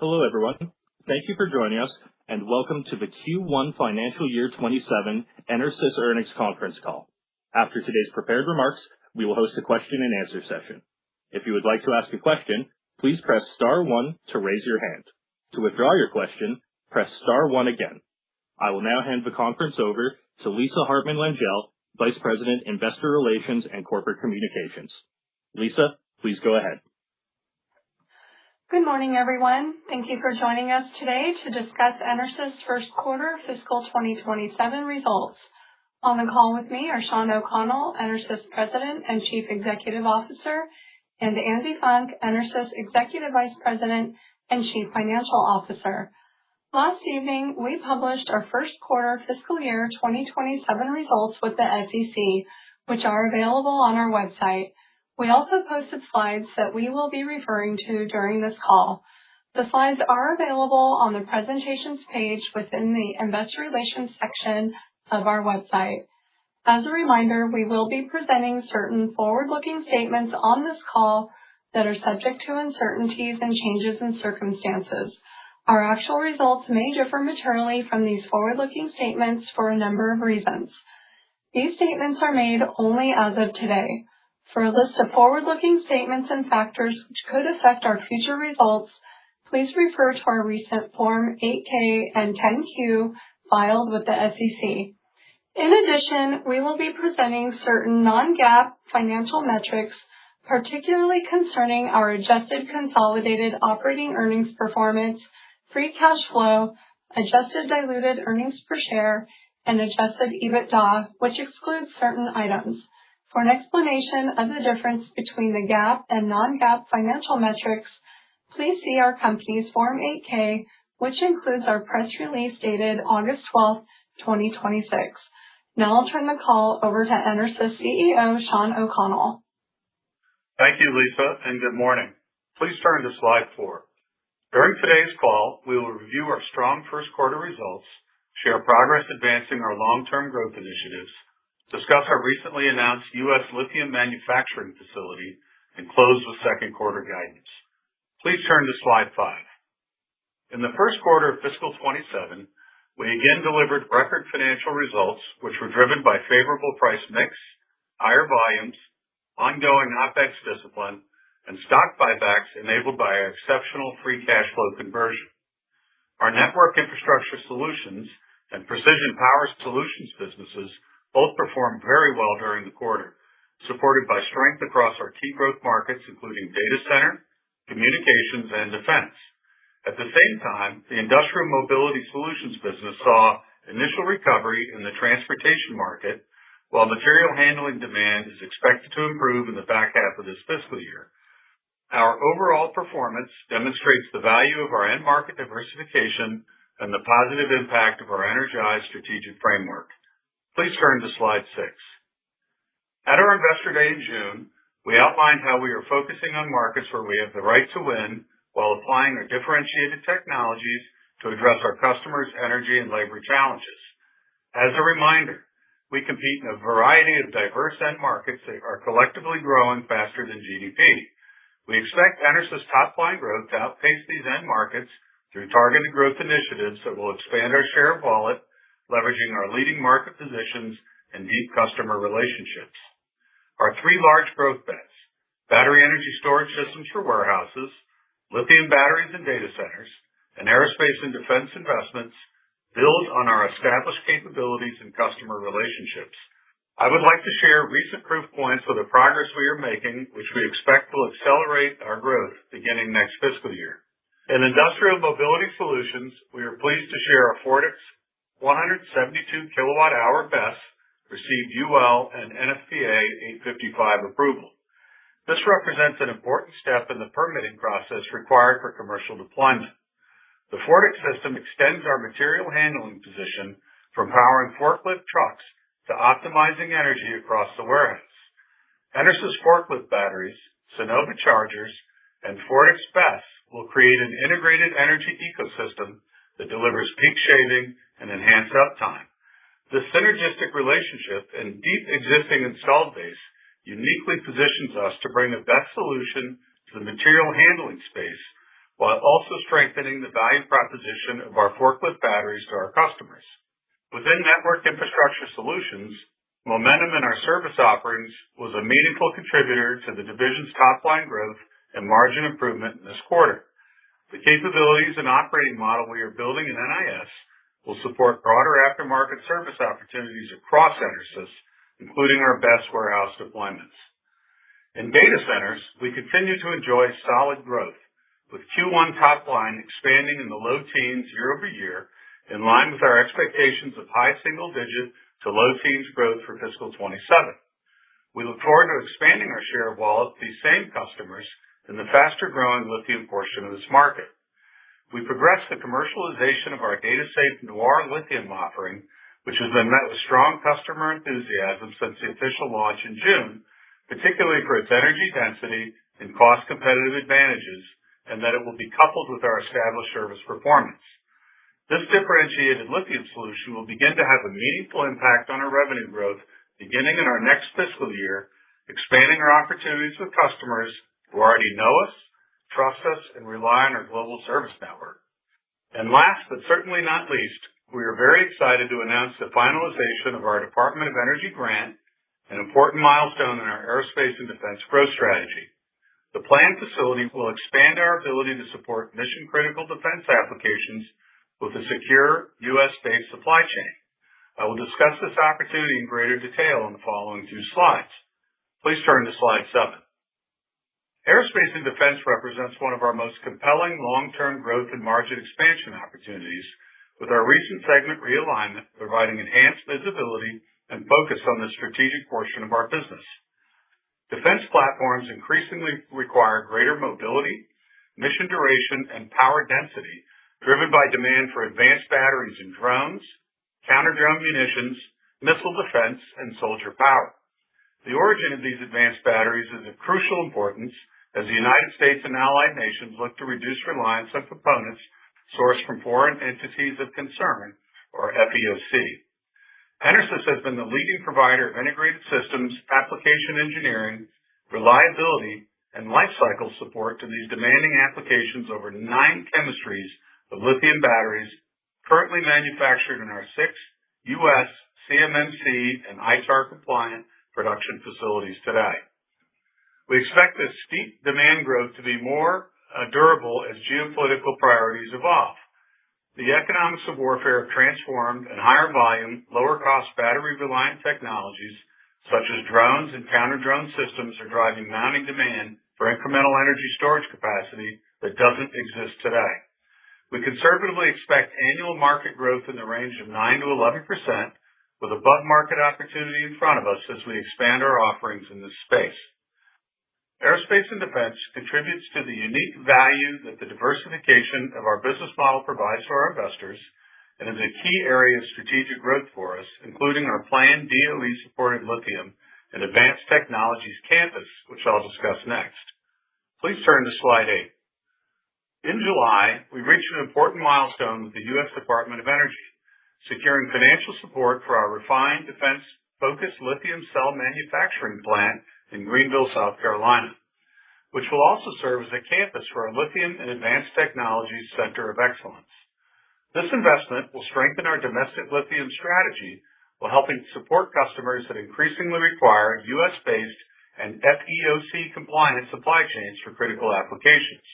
Hello, everyone. Thank you for joining us, and welcome to the Q1 Financial Year 27 EnerSys Earnings Conference Call. After today's prepared remarks, we will host a question and answer session. If you would like to ask a question, please press star 1 to raise your hand. To withdraw your question, press star 1 again. I will now hand the conference over to Lisa Hartman-Langell, Vice President, Investor Relations and Corporate Communications. Lisa, please go ahead. Good morning, everyone. Thank you for joining us today to discuss EnerSys' first quarter fiscal 2027 results. On the call with me are Shawn O'Connell, EnerSys President and Chief Executive Officer, and Andy Funk, EnerSys Executive Vice President and Chief Financial Officer. Last evening, we published our first quarter fiscal year 2027 results with the SEC, which are available on our website. We also posted slides that we will be referring to during this call. The slides are available on the presentations page within the Investor Relations section of our website. As a reminder, we will be presenting certain forward-looking statements on this call that are subject to uncertainties and changes in circumstances. Our actual results may differ materially from these forward-looking statements for a number of reasons. These statements are made only as of today. For a list of forward-looking statements and factors which could affect our future results, please refer to our recent Form 8-K and 10-Q filed with the SEC. In addition, we will be presenting certain non-GAAP financial metrics, particularly concerning our adjusted consolidated operating earnings performance, free cash flow, adjusted diluted earnings per share, and adjusted EBITDA, which excludes certain items. For an explanation of the difference between the GAAP and non-GAAP financial metrics, please see our company's Form 8-K, which includes our press release dated August 12, 2026. Now I'll turn the call over to EnerSys CEO, Shawn O'Connell. Thank you, Lisa, and good morning. Please turn to slide 4. During today's call, we will review our strong first quarter results, share progress advancing our long-term growth initiatives, discuss our recently announced U.S. lithium manufacturing facility, and close with second quarter guidance. Please turn to slide 5. In the first quarter of fiscal 27, we again delivered record financial results, which were driven by favorable price mix, higher volumes, ongoing OpEx discipline, and stock buybacks enabled by our exceptional free cash flow conversion. Our Network Infrastructure Solutions and Precision Power Solutions businesses both performed very well during the quarter, supported by strength across our key growth markets, including data center, communications, and defense. At the same time, the Industrial Mobility Solutions business saw initial recovery in the transportation market, while material handling demand is expected to improve in the back half of this fiscal year. Our overall performance demonstrates the value of our end market diversification and the positive impact of our energized strategic framework. Please turn to slide 6. At our Investor Day in June, we outlined how we are focusing on markets where we have the right to win while applying our differentiated technologies to address our customers' energy and labor challenges. As a reminder, we compete in a variety of diverse end markets that are collectively growing faster than GDP. We expect EnerSys top-line growth to outpace these end markets through targeted growth initiatives that will expand our share of wallet, leveraging our leading market positions and deep customer relationships. Our 3 large growth bets, battery energy storage systems for warehouses, lithium batteries and data centers, and aerospace and defense investments, build on our established capabilities and customer relationships. I would like to share recent proof points of the progress we are making, which we expect will accelerate our growth beginning next fiscal year. In Industrial Mobility Solutions, we are pleased to share our Fortix 172 kilowatt-hour BESS received UL and NFPA 855 approval. This represents an important step in the permitting process required for commercial deployment. The Fortix system extends our material handling position from powering forklift trucks to optimizing energy across the warehouse. EnerSys forklift batteries, Sonova chargers, and Fortix BESS will create an integrated energy ecosystem that delivers peak shaving and enhanced uptime. This synergistic relationship and deep existing installed base uniquely positions us to bring the best solution to the material handling space while also strengthening the value proposition of our forklift batteries to our customers. Within Network Infrastructure Solutions, momentum in our service offerings was a meaningful contributor to the division's top-line growth and margin improvement in this quarter. The capabilities and operating model we are building in NIS will support broader aftermarket service opportunities across EnerSys, including our BESS warehouse deployments. In data centers, we continue to enjoy solid growth, with Q1 top line expanding in the low teens year-over-year, in line with our expectations of high single-digit to low teens growth for fiscal 27. We look forward to expanding our share of wallet with these same customers in the faster-growing lithium portion of this market. We progressed the commercialization of our DataSafe Noir lithium offering, which has been met with strong customer enthusiasm since the official launch in June, particularly for its energy density and cost-competitive advantages, and that it will be coupled with our established service performance. This differentiated lithium solution will begin to have a meaningful impact on our revenue growth beginning in our next fiscal year, expanding our opportunities with customers who already know us, trust us, and rely on our global service network. And last but certainly not least, we are very excited to announce the finalization of our Department of Energy grant, an important milestone in our aerospace and defense growth strategy. The planned facility will expand our ability to support mission-critical defense applications with a secure U.S.-based supply chain. I will discuss this opportunity in greater detail in the following 2 slides. Please turn to slide 7. Aerospace and defense represents one of our most compelling long-term growth and margin expansion opportunities, with our recent segment realignment providing enhanced visibility and focus on the strategic portion of our business. Defense platforms increasingly require greater mobility, mission duration, and power density, driven by demand for advanced batteries in drones, counter-drone munitions, missile defense, and soldier power. The origin of these advanced batteries is of crucial importance as the United States and allied nations look to reduce reliance on components sourced from foreign entities of concern, or FEOC. EnerSys has been the leading provider of integrated systems, application engineering, reliability, and lifecycle support to these demanding applications over 9 chemistries of lithium batteries currently manufactured in our 6 U.S. CMMC and ITAR-compliant production facilities today. We expect this steep demand growth to be more durable as geopolitical priorities evolve. The economics of warfare have transformed, and higher volume, lower-cost battery-reliant technologies, such as drones and counter-drone systems, are driving mounting demand for incremental energy storage capacity that doesn't exist today. We conservatively expect annual market growth in the range of 9 to 11%, with above-market opportunity in front of us as we expand our offerings in this space. Aerospace and defense contributes to the unique value that the diversification of our business model provides to our investors and is a key area of strategic growth for us, including our planned DOE-supported lithium and advanced technologies campus, which I'll discuss next. Please turn to slide 8. In July, we reached an important milestone with the U.S. Department of Energy, securing financial support for our refined defense-focused lithium cell manufacturing plant in Greenville, South Carolina, which will also serve as a campus for our Lithium and Advanced Technologies Center of Excellence. This investment will strengthen our domestic lithium strategy while helping support customers that increasingly require U.S.-based and FEOC-compliant supply chains for critical applications.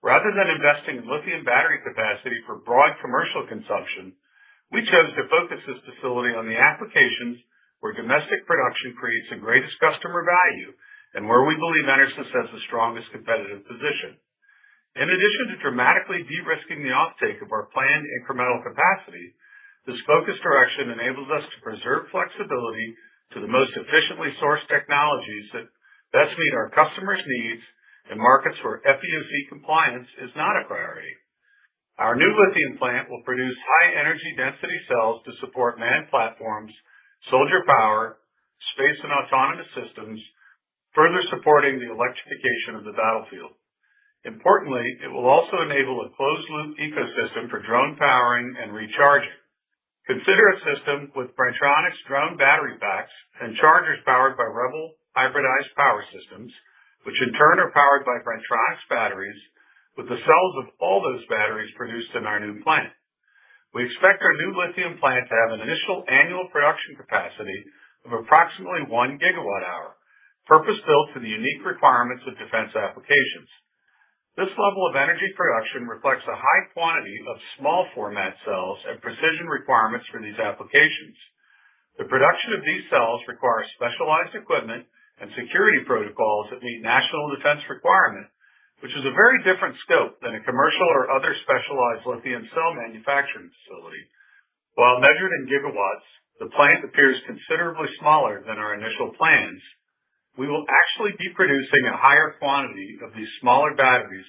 Rather than investing in lithium battery capacity for broad commercial consumption, we chose to focus this facility on the applications where domestic production creates the greatest customer value and where we believe EnerSys has the strongest competitive position. In addition to dramatically de-risking the offtake of our planned incremental capacity, this focused direction enables us to preserve flexibility to the most efficiently sourced technologies that best meet our customers' needs in markets where FEOC compliance is not a priority. Our new lithium plant will produce high energy density cells to support manned platforms, soldier power, space and autonomous systems, further supporting the electrification of the battlefield. Importantly, it will also enable a closed-loop ecosystem for drone powering and recharging. Consider a system with Bren-Tronics drone battery packs and chargers powered by Rebel hybridized power systems, which in turn are powered by Bren-Tronics batteries, with the cells of all those batteries produced in our new plant. We expect our new lithium plant to have an initial annual production capacity of approximately 1 gigawatt hour, purpose-built to the unique requirements of defense applications. This level of energy production reflects a high quantity of small format cells and precision requirements for these applications. The production of these cells requires specialized equipment and security protocols that meet national defense requirement, which is a very different scope than a commercial or other specialized lithium cell manufacturing facility. While measured in gigawatts, the plant appears considerably smaller than our initial plans. We will actually be producing a higher quantity of these smaller batteries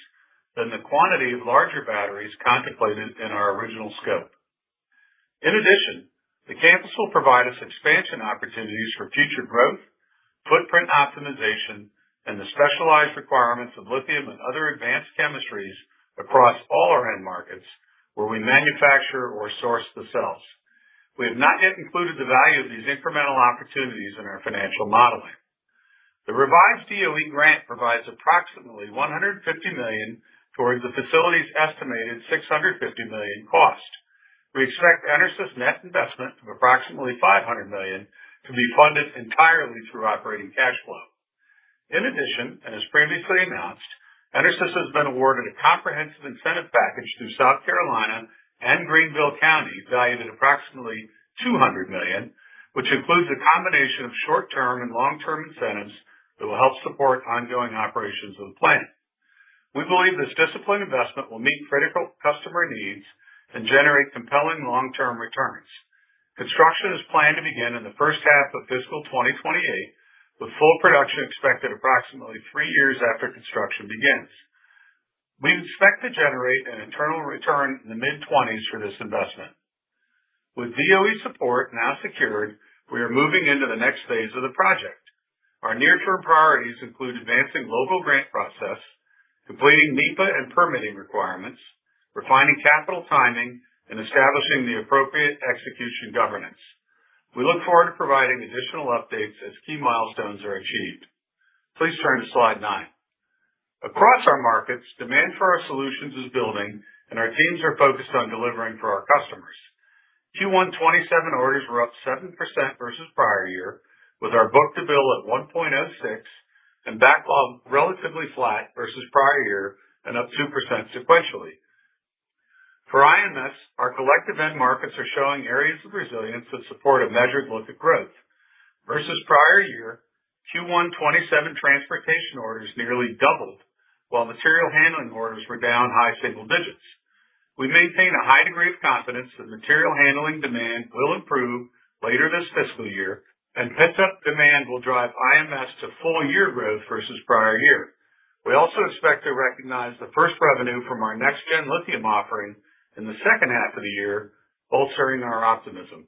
than the quantity of larger batteries contemplated in our original scope. In addition, the campus will provide us expansion opportunities for future growth, footprint optimization, and the specialized requirements of lithium and other advanced chemistries across all our end markets where we manufacture or source the cells. We have not yet included the value of these incremental opportunities in our financial modeling. The revised DOE grant provides approximately $150 million towards the facility's estimated $650 million cost. We expect EnerSys net investment of approximately $500 million to be funded entirely through operating cash flow. In addition, and as previously announced, EnerSys has been awarded a comprehensive incentive package through South Carolina and Greenville County valued at approximately $200 million, which includes a combination of short-term and long-term incentives that will help support ongoing operations of the plant. We believe this disciplined investment will meet critical customer needs and generate compelling long-term returns. Construction is planned to begin in the first half of fiscal 2028, with full production expected approximately 3 years after construction begins. We expect to generate an internal return in the mid-20s for this investment. With DOE support now secured, we are moving into the next phase of the project. Our near-term priorities include advancing local grant process, completing NEPA and permitting requirements, refining capital timing, and establishing the appropriate execution governance. We look forward to providing additional updates as key milestones are achieved. Please turn to slide 9. Across our markets, demand for our solutions is building, and our teams are focused on delivering for our customers. Q1 27 orders were up 7% versus prior year, with our book-to-bill at 1.06 and backlog relatively flat versus prior year and up 2% sequentially. For IMS, our collective end markets are showing areas of resilience that support a measured look at growth. Versus prior year, Q1 27 transportation orders nearly doubled, while material handling orders were down high single digits. We maintain a high degree of confidence that material handling demand will improve later this fiscal year, and pent-up demand will drive IMS to full-year growth versus prior year. We also expect to recognize the first revenue from our next-gen lithium offering in the second half of the year, bolstering our optimism.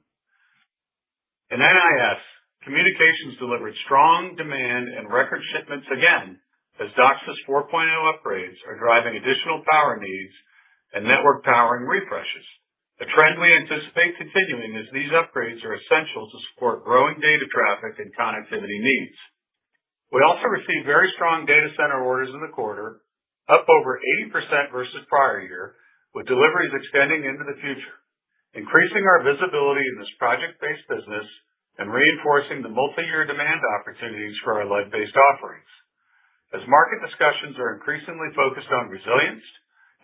In NIS, communications delivered strong demand and record shipments again, as DOCSIS 4.0 upgrades are driving additional power needs and network powering refreshes, a trend we anticipate continuing as these upgrades are essential to support growing data traffic and connectivity needs. We also received very strong data center orders in the quarter, up over 80% versus prior year, with deliveries extending into the future, increasing our visibility in this project-based business and reinforcing the multi-year demand opportunities for our lead-based offerings. As market discussions are increasingly focused on resilience,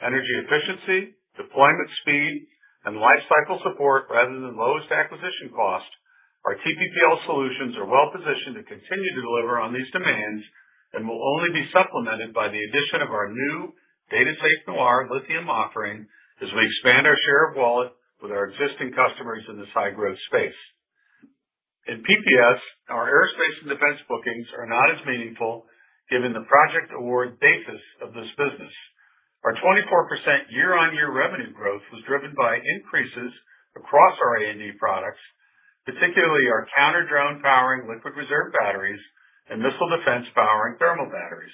energy efficiency, deployment speed, and lifecycle support rather than lowest acquisition cost, our TPPL solutions are well positioned to continue to deliver on these demands and will only be supplemented by the addition of our new DataSafe Noir lithium offering as we expand our share of wallet with our existing customers in this high-growth space. In PPS, our aerospace and defense bookings are not as meaningful given the project award basis of this business. Our 24% year-on-year revenue growth was driven by increases across our A&D products, particularly our counter-drone powering liquid reserve batteries and missile defense powering thermal batteries.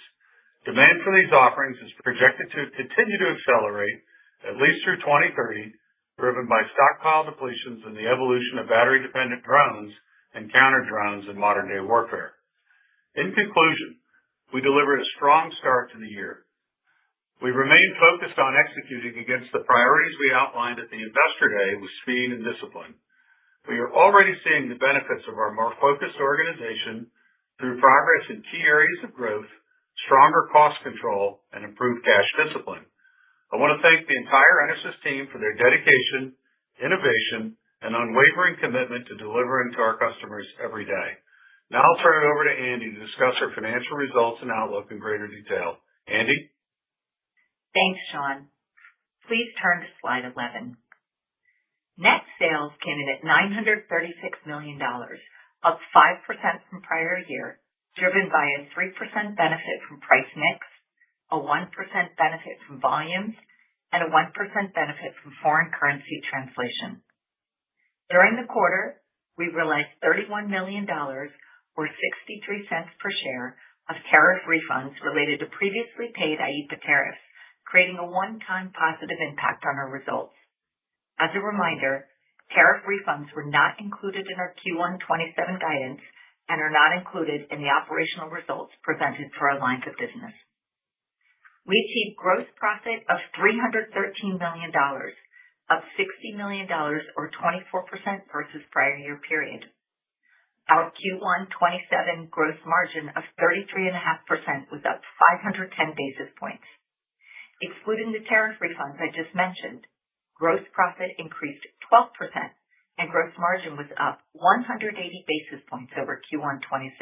Demand for these offerings is projected to continue to accelerate at least through 2030, driven by stockpile depletions and the evolution of battery-dependent drones and counter-drones in modern-day warfare. In conclusion, we delivered a strong start to the year. We remain focused on executing against the priorities we outlined at the Investor Day with speed and discipline. We are already seeing the benefits of our more focused organization through progress in key areas of growth, stronger cost control, and improved cash discipline. I want to thank the entire EnerSys team for their dedication, innovation, and unwavering commitment to delivering to our customers every day. Now I'll turn it over to Andy to discuss our financial results and outlook in greater detail. Andy? Thanks, Sean. Please turn to slide 11. Net sales came in at $936 million, up 5% from prior year, driven by a 3% benefit from price mix, a 1% benefit from volumes, and a 1% benefit from foreign currency translation. During the quarter, we realized $31 million, or 63 cents per share, of tariff refunds related to previously paid IEEPA tariffs, creating a one-time positive impact on our results. As a reminder, tariff refunds were not included in our Q1 27 guidance and are not included in the operational results presented for our lines of business. We achieved gross profit of $313 million, up $60 million or 24% versus prior year period. Our Q1 27 gross margin of 33.5% was up 510 basis points. Excluding the tariff refunds I just mentioned, gross profit increased 12% and gross margin was up 180 basis points over Q1 26.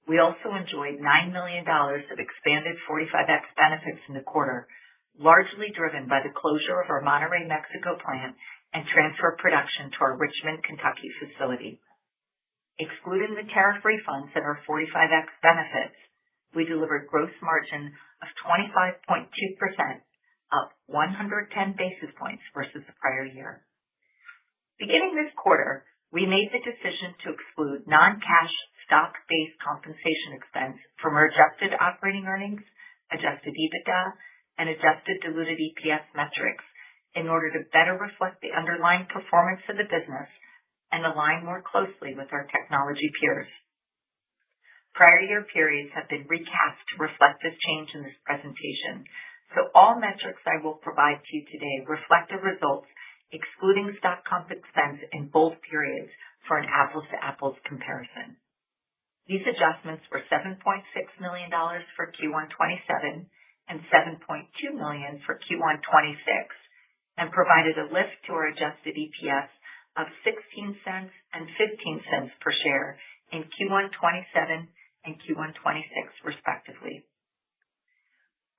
We also enjoyed $9 million of expanded 45X benefits in the quarter, largely driven by the closure of our Monterrey, Mexico plant and transfer of production to our Richmond, Kentucky facility. Excluding the tariff refunds and our 45X benefits, we delivered gross margin of 25.2%, up 110 basis points versus the prior year. Beginning this quarter, we made the decision to exclude non-cash stock-based compensation expense from our adjusted operating earnings, adjusted EBITDA, and adjusted diluted EPS metrics in order to better reflect the underlying performance of the business and align more closely with our technology peers. Prior year periods have been recast to reflect this change in this presentation, so all metrics I will provide to you today reflect the results excluding stock comp expense in both periods for an apples-to-apples comparison. These adjustments were $7.6 million for Q1 27 and $7.2 million for Q1 26 and provided a lift to our adjusted EPS of 16 cents and 15 cents per share in Q1 27 and Q1 26 respectively.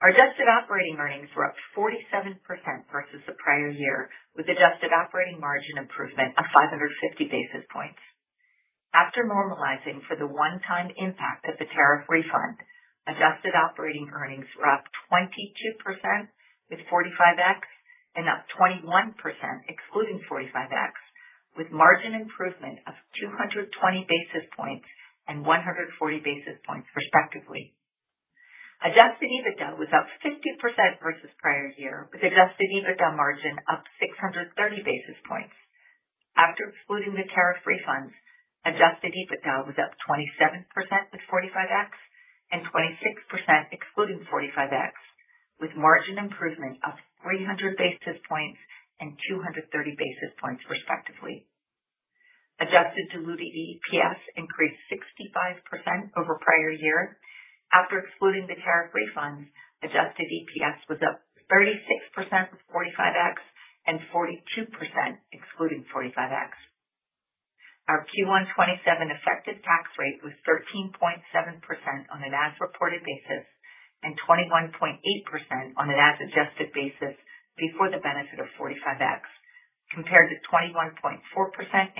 Our adjusted operating earnings were up 47% versus the prior year, with adjusted operating margin improvement of 550 basis points. After normalizing for the one-time impact of the tariff refund, adjusted operating earnings were up 22% with 45X and up 21% excluding 45X, with margin improvement of 220 basis points and 140 basis points respectively. Adjusted EBITDA was up 50% versus prior year, with adjusted EBITDA margin up 630 basis points. After excluding the tariff refunds, adjusted EBITDA was up 27% with 45X and 26% excluding 45X, with margin improvement of 300 basis points and 230 basis points respectively. Adjusted diluted EPS increased 65% over prior year. After excluding the tariff refunds, adjusted EPS was up 36% with 45X and 42% excluding 45X. Our Q1 27 effective tax rate was 13.7% on an as-reported basis and 21.8% on an as-adjusted basis before the benefit of 45X, compared to 21.4%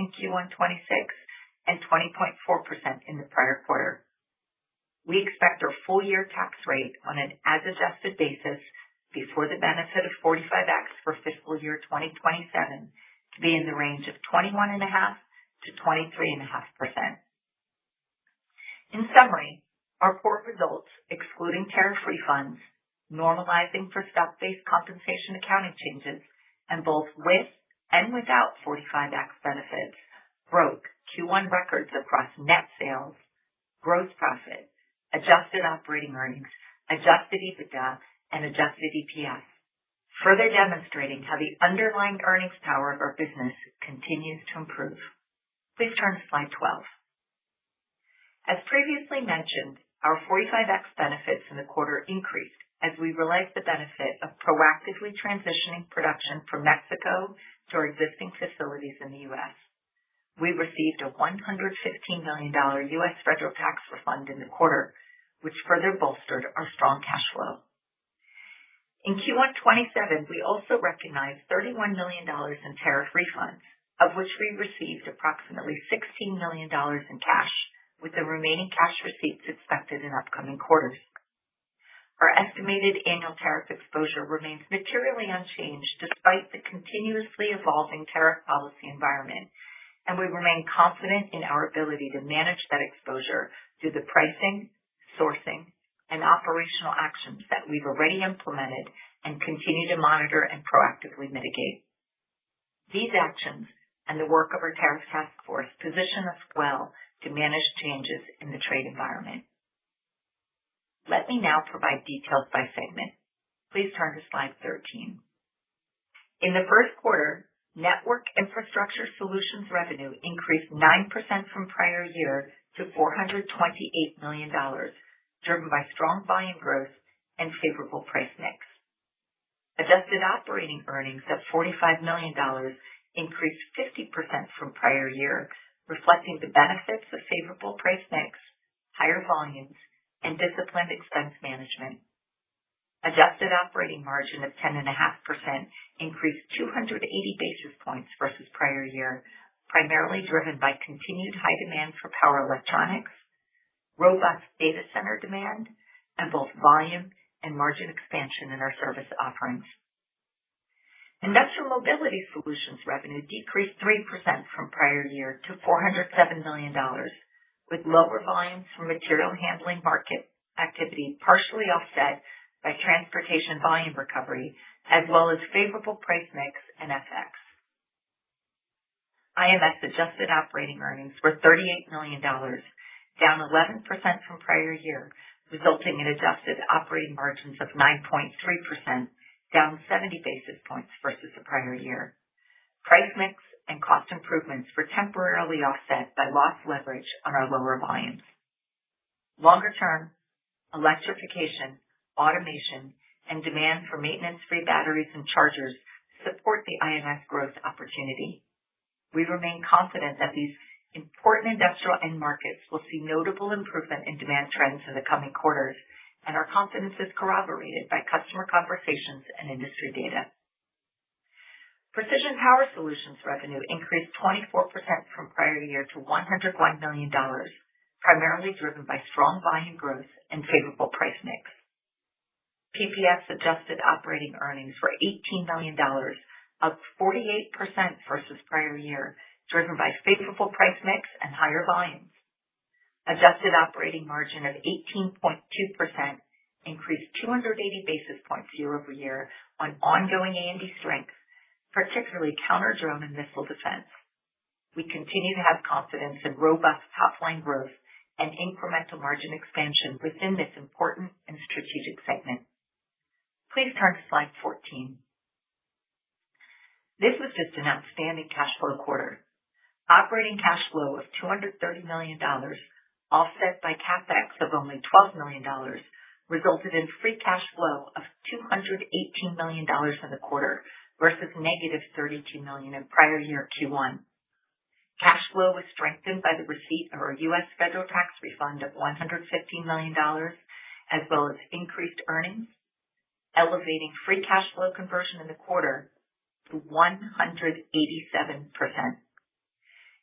in Q1 26 and 20.4% in the prior quarter. We expect our full-year tax rate on an as-adjusted basis before the benefit of 45X for fiscal year 2027 to be in the range of 21.5% to 23.5%. In summary, our core results, excluding tariff refunds, normalizing for stock-based compensation accounting changes, and both with and without 45X benefits, broke Q1 records across net sales, gross profit, adjusted operating earnings, adjusted EBITDA, and adjusted EPS, further demonstrating how the underlying earnings power of our business continues to improve. Please turn to slide 12. As previously mentioned, our 45X benefits in the quarter increased as we realized the benefit of proactively transitioning production from Mexico to our existing facilities in the U.S. We received a $115 million U.S. federal tax refund in the quarter, which further bolstered our strong cash flow. In Q1 27, we also recognized $31 million in tariff refunds, of which we received approximately $16 million in cash, with the remaining cash receipts expected in upcoming quarters. Our estimated annual tariff exposure remains materially unchanged despite the continuously evolving tariff policy environment, and we remain confident in our ability to manage that exposure through the pricing, sourcing, and operational actions that we've already implemented and continue to monitor and proactively mitigate. These actions and the work of our tariff task force position us well to manage changes in the trade environment. Let me now provide details by segment. Please turn to slide 13. In the first quarter, Network Infrastructure Solutions revenue increased 9% from prior year to $428 million, driven by strong volume growth and favorable price mix. Adjusted operating earnings of $45 million increased 50% from prior year, reflecting the benefits of favorable price mix, higher volumes, and disciplined expense management. Adjusted operating margin of 10.5% increased 280 basis points versus prior year, primarily driven by continued high demand for power electronics, robust data center demand, and both volume and margin expansion in our service offerings. Industrial Mobility Solutions revenue decreased 3% from prior year to $407 million, with lower volumes from material handling market activity partially offset by transportation volume recovery, as well as favorable price mix and FX. IMS adjusted operating earnings were $38 million, down 11% from prior year, resulting in adjusted operating margins of 9.3%, down 70 basis points versus the prior year. Price mix and cost improvements were temporarily offset by lost leverage on our lower volumes. Longer term, electrification, automation, and demand for maintenance-free batteries and chargers support the IMS growth opportunity. We remain confident that these important industrial end markets will see notable improvement in demand trends in the coming quarters, and our confidence is corroborated by customer conversations and industry data. Precision Power Solutions revenue increased 24% from prior year to $101 million, primarily driven by strong volume growth and favorable price mix. PPS adjusted operating earnings were $18 million, up 48% versus prior year, driven by favorable price mix and higher volumes. Adjusted operating margin of 18.2% increased 280 basis points year over year on ongoing A&D strength, particularly counter-drone and missile defense. We continue to have confidence in robust top-line growth and incremental margin expansion within this important and strategic segment. Please turn to slide 14. This was just an outstanding cash flow quarter. Operating cash flow of $230 million, offset by CapEx of only $12 million, resulted in free cash flow of $218 million in the quarter versus negative $32 million in prior year Q1. Cash flow was strengthened by the receipt of our U.S. federal tax refund of $115 million, as well as increased earnings, elevating free cash flow conversion in the quarter to 187%.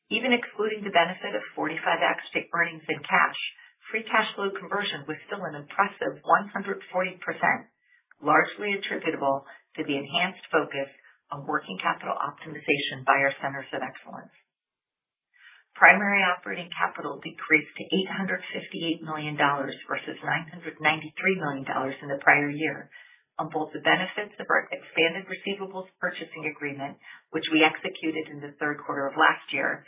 Even excluding the benefit of 45X earnings in cash, free cash flow conversion was still an impressive 140%, largely attributable to the enhanced focus on working capital optimization by our centers of excellence. Primary operating capital decreased to $858 million versus $993 million in the prior year, on both the benefits of our expanded receivables purchasing agreement, which we executed in the third quarter of last year,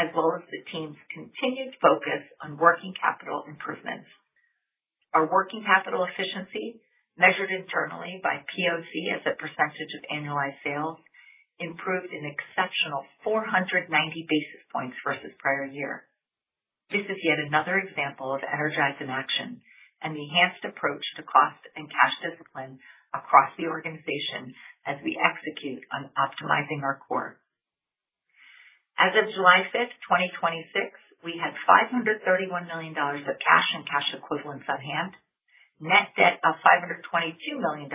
as well as the team's continued focus on working capital improvements. Our working capital efficiency, measured internally by POC as a percentage of annualized sales, improved an exceptional 490 basis points versus prior year. This is yet another example of Energize in action and the enhanced approach to cost and cash discipline across the organization as we execute on optimizing our core. As of July 5th, 2026, we had $531 million of cash and cash equivalents on hand. Net debt of $522 million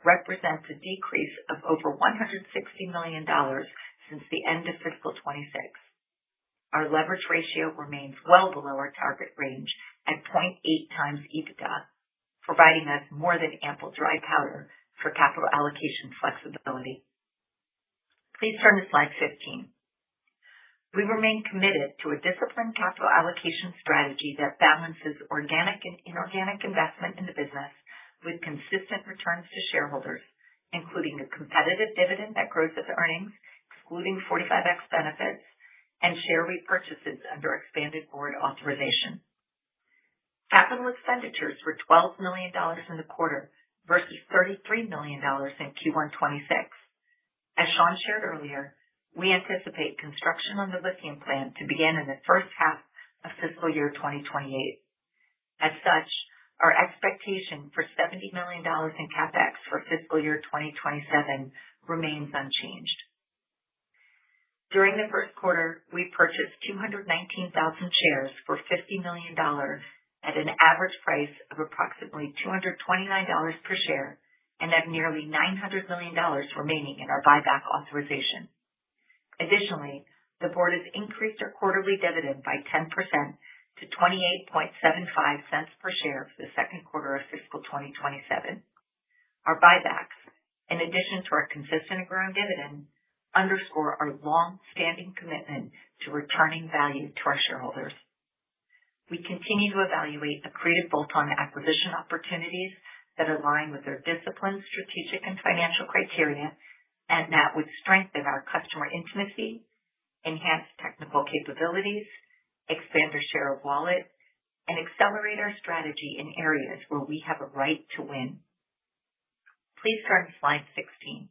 represents a decrease of over $160 million since the end of fiscal 26. Our leverage ratio remains well below our target range at 0.8 times EBITDA, providing us more than ample dry powder for capital allocation flexibility. Please turn to slide 15. We remain committed to a disciplined capital allocation strategy that balances organic and inorganic investment in the business with consistent returns to shareholders, including a competitive dividend that grows with earnings, excluding 45X benefits, and share repurchases under expanded board authorization. Capital expenditures were $12 million in the quarter versus $33 million in Q1 26. As Sean shared earlier, we anticipate construction on the lithium plant to begin in the first half of fiscal year 2028. As such, our expectation for $70 million in CapEx for fiscal year 2027 remains unchanged. During the first quarter, we purchased 219,000 shares for $50 million at an average price of approximately $229 per share and have nearly $900 million remaining in our buyback authorization. Additionally, the board has increased our quarterly dividend by 10% to 28.75 cents per share for the second quarter of fiscal 2027. Our buybacks, in addition to our consistent and growing dividend, underscore our long-standing commitment to returning value to our shareholders. We continue to evaluate accretive bolt-on acquisition opportunities that align with our disciplined, strategic, and financial criteria, and that would strengthen our customer intimacy, enhance technical capabilities, expand our share of wallet, and accelerate our strategy in areas where we have a right to win. Please turn to slide 16.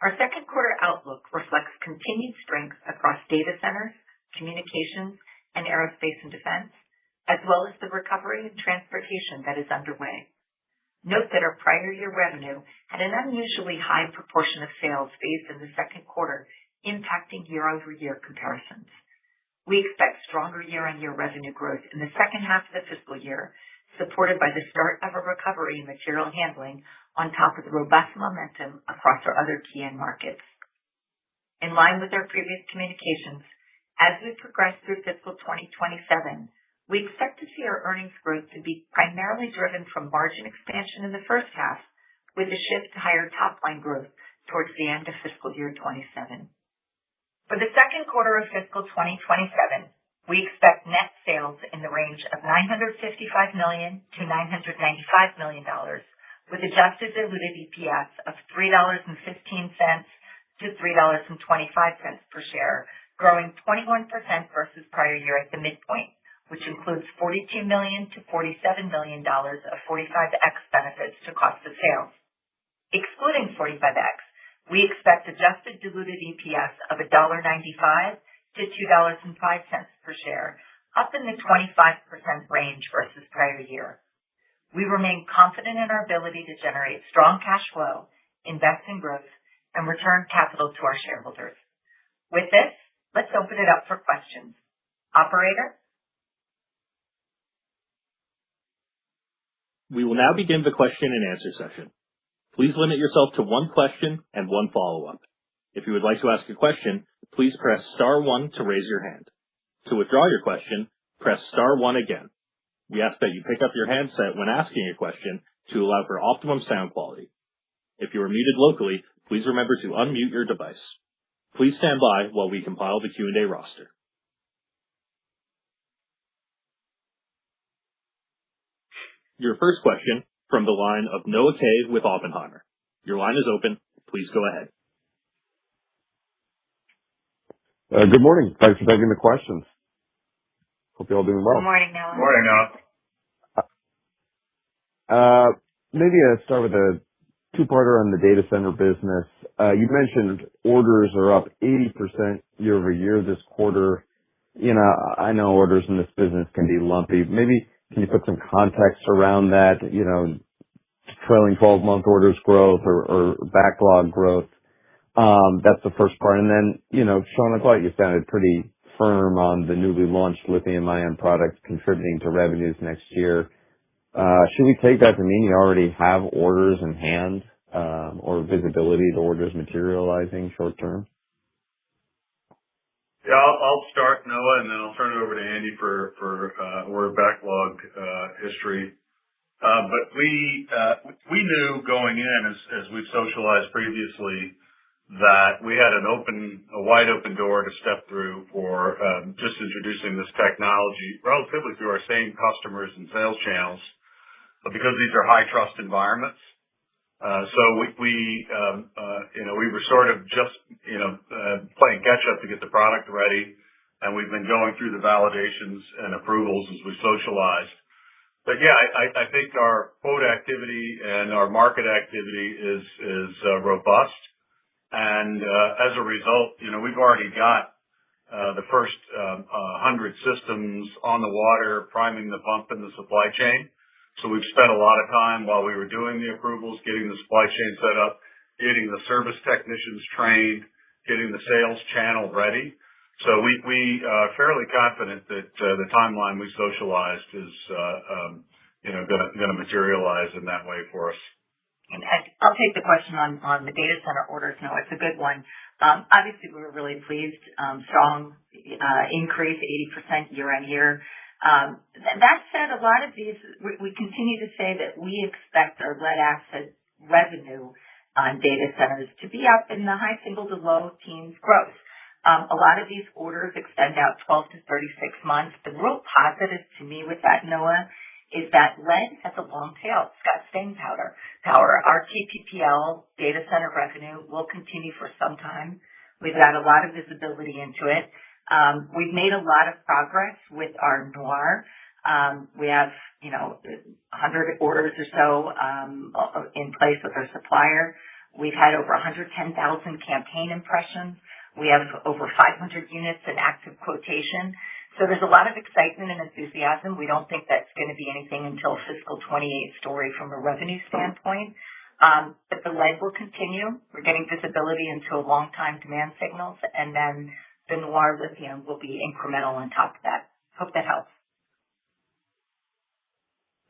Our second quarter outlook reflects continued strength across data centers, communications, and aerospace and defense, as well as the recovery in transportation that is underway. Note that our prior year revenue had an unusually high proportion of sales phased in the second quarter, impacting year-over-year comparisons. We expect stronger year-on-year revenue growth in the second half of the fiscal year, supported by the start of a recovery in material handling on top of the robust momentum across our other key end markets. In line with our previous communications, as we progress through fiscal 2027, we expect to see our earnings growth to be primarily driven from margin expansion in the first half, with a shift to higher top-line growth towards the end of fiscal year 27. For the second quarter of fiscal 2027, we expect net sales in the range of $955 million to $995 million, with adjusted diluted EPS of $3.15 to $3.25 per share, growing 21% versus prior year at the midpoint, which includes $42 million to $47 million of 45X benefits to cost of sales. Excluding 45X, we expect adjusted diluted EPS of $1.95 to $2.05 per share, up in the 25% range versus prior year. We remain confident in our ability to generate strong cash flow, invest in growth, and return capital to our shareholders. With this, let's open it up for questions. Operator? We will now begin the question and answer session. Please limit yourself to one question and one follow-up. If you would like to ask a question, please press star 1 to raise your hand. To withdraw your question, press star 1 again. We ask that you pick up your handset when asking a question to allow for optimum sound quality. If you are muted locally, please remember to unmute your device. Please stand by while we compile the Q&A roster. Your first question from the line of Noah Kaye with Oppenheimer. Your line is open. Please go ahead. Good morning. Thanks for taking the questions. Hope you're all doing well. Good morning, Noah. Morning, Noah. Maybe I'll start with a two-parter on the data center business. You mentioned orders are up 80% year-over-year this quarter. I know orders in this business can be lumpy. Maybe can you put some context around that, trailing 12-month orders growth or backlog growth? That's the first part. And then, Sean, I thought you sounded pretty firm on the newly launched lithium-ion products contributing to revenues next year. Should we take that to mean you already have orders in hand, or visibility to orders materializing short term? Yeah, I'll start, Noah, and then I'll turn it over to Andy for order backlog history. But we knew going in, as we've socialized previously, that we had a wide open door to step through for just introducing this technology relatively through our same customers and sales channels, but because these are high trust environments. So we were sort of just playing catch up to get the product ready, and we've been going through the validations and approvals as we socialized. But yeah, I think our quote activity and our market activity is robust. And as a result, we've already got the first 100 systems on the water, priming the pump in the supply chain. So we've spent a lot of time while we were doing the approvals, getting the supply chain set up, getting the service technicians trained, getting the sales channel ready. So we are fairly confident that the timeline we socialized is going to materialize in that way for us. And I'll take the question on the data center orders. No, it's a good one. Obviously, we were really pleased. Strong increase, 80% year on year. That said, a lot of these, we continue to say that we expect our lead acid revenue on data centers to be up in the high single to low teens growth. A lot of these orders extend out 12 to 36 months. The real positive to me with that, Noah, is that lead has a long tail. It's got staying power. Our TPPL data center revenue will continue for some time. We've got a lot of visibility into it. We've made a lot of progress with our Noir. We have, 100 orders or so in place with our supplier. We've had over 110,000 campaign impressions. We have over 500 units in active quotation. So there's a lot of excitement and enthusiasm. We don't think that's going to be anything until fiscal 28 story from a revenue standpoint. But the lead will continue. We're getting visibility into a long time demand signals, and then the Noir lithium will be incremental on top of that. Hope that helps.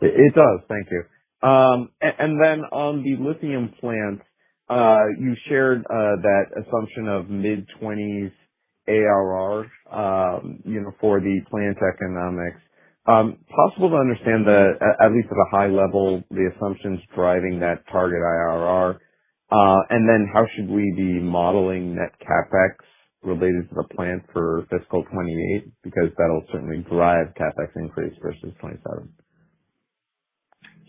It does. Thank you. And then on the lithium plant, you shared that assumption of mid-20s ARR, for the plant economics. Possible to understand at least at a high level, the assumptions driving that target IRR. And then how should we be modeling net CapEx related to the plant for fiscal 28? Because that'll certainly drive CapEx increase versus 27.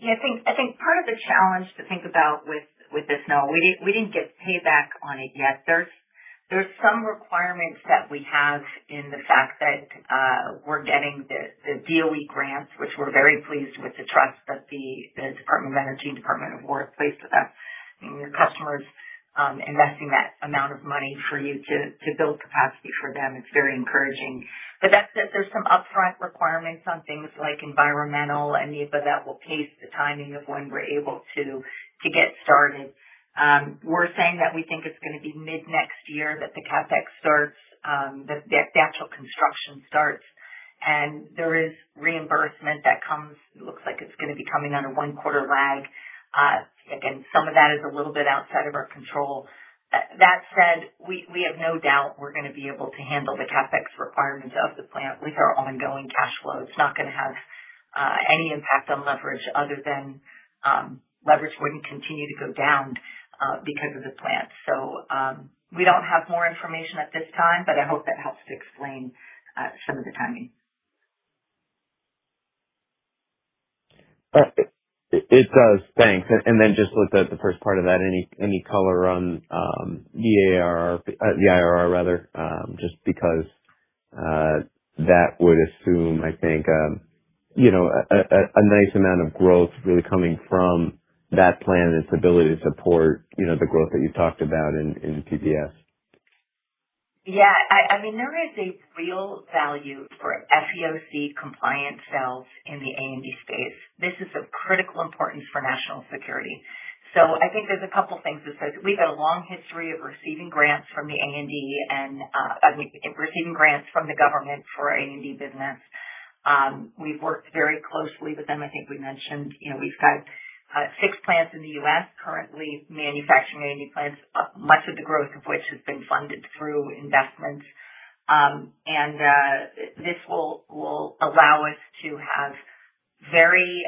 Yeah, I think part of the challenge to think about with this, no, we didn't get payback on it yet. There's some requirements that we have in the fact that we're getting the DOE grants, which we're very pleased with the trust that the Department of Energy and Department of War placed with us. I mean, your customers investing that amount of money for you to build capacity for them. It's very encouraging. But there's some upfront requirements on things like environmental and NEPA that will pace the timing of when we're able to get started. We're saying that we think it's going to be mid next year that the CapEx starts, the actual construction starts, and there is reimbursement that comes. It looks like it's going to be coming on a 1-quarter lag. Again, some of that is a little bit outside of our control. That said, we have no doubt we're going to be able to handle the CapEx requirements of the plant with our ongoing cash flow. It's not going to have any impact on leverage other than leverage wouldn't continue to go down because of the plant. So we don't have more information at this time, but I hope that helps to explain some of the timing. It does. Thanks. And then just looked at the first part of that. Any color on the IRR rather, just because that would assume, I think, a nice amount of growth really coming from that plan and its ability to support, the growth that you talked about in PPS? Yeah, I mean, there is a real value for FEOC compliant cells in the A&D space. This is of critical importance for national security. So I think there's a couple things to say. We've got a long history of receiving grants from the A&D and receiving grants from the government for A&D business. We've worked very closely with them. I think we mentioned, we've got 6 plants in the U.S. currently manufacturing A&D plants, much of the growth of which has been funded through investments. And this will allow us to have very